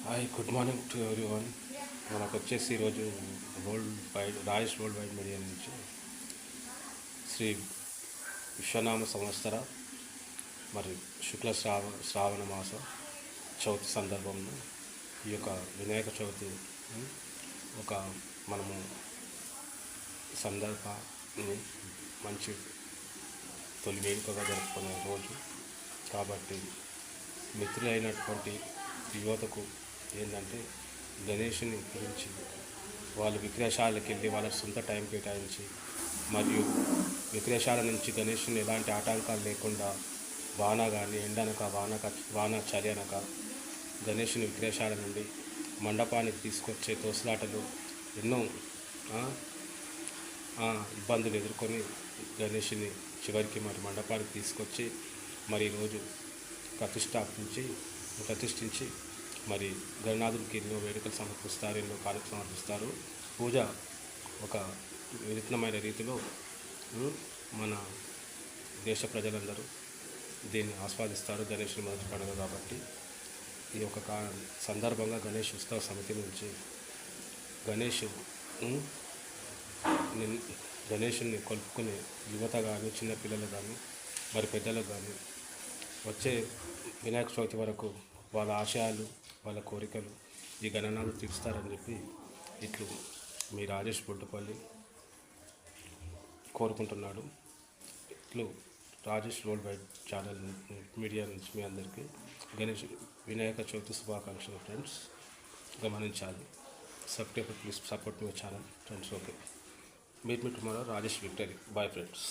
Hi, good morning to everyone. మనకు వచ్చేసి ఈరోజు world wide Rajesh world wide media నుంచి శ్రీ విశ్వనామ సంవత్సర మరి శుక్ల శ్రావణ మాస చవితి సందర్భంలో ఈ యొక్క వినాయక చవితి ఒక మనము సందర్భాన్ని మంచి తొలి వేడుకగా జరుపుకునే రోజు కాబట్టి మిత్రులైనటువంటి యువతకు ఏంటంటే గణేషుని గురించి వాళ్ళు విక్రయశాలకు వెళ్ళి వాళ్ళ సొంత టైం కేటాయించి మరియు విక్రయశాల నుంచి గణేషుని ఎలాంటి ఆటంకాలు లేకుండా వాన కానీ ఎండనక వాన చలి అనక గణేషుని విక్రయశాల నుండి మండపానికి తీసుకొచ్చే తోసులాటలు ఎన్నో ఇబ్బందులు ఎదుర్కొని గణేషుని చివరికి మరి మండపానికి తీసుకొచ్చి మరి ఈరోజు ప్రతిష్ఠించి మరి గణనాథుడికి ఎన్నో వేడుకలు సమర్పిస్తారు, ఎన్నో కానుకలు సమర్పిస్తారు. పూజ ఒక వినూత్నమైన రీతిలో మన దేశ ప్రజలందరూ దీన్ని ఆస్వాదిస్తారు. గణేషుని మొదటి పండుగ కాబట్టి ఈ యొక్క సందర్భంగా గణేష్ ఉత్సవ సమితి నుంచి గణేషుని కొలుపుకునే యువత కానీ చిన్నపిల్లలు కానీ మరి పెద్దలకు కానీ వచ్చే వినాయక చవితి వరకు వాళ్ళ ఆశయాలు వాళ్ళ కోరికలు ఈ గణనాలు తీరుస్తారని చెప్పి ఇట్లు మీ రాజేష్ బొడ్డుపల్లి కోరుకుంటున్నాడు. ఇట్లు Rajesh world wide channel media నుంచి మీ అందరికీ వినాయక చవితి శుభాకాంక్షలు ఫ్రెండ్స్. గమనించాలి. Please support my channel friends. Okay, meet me tomorrow. Rajesh victory. Bye friends.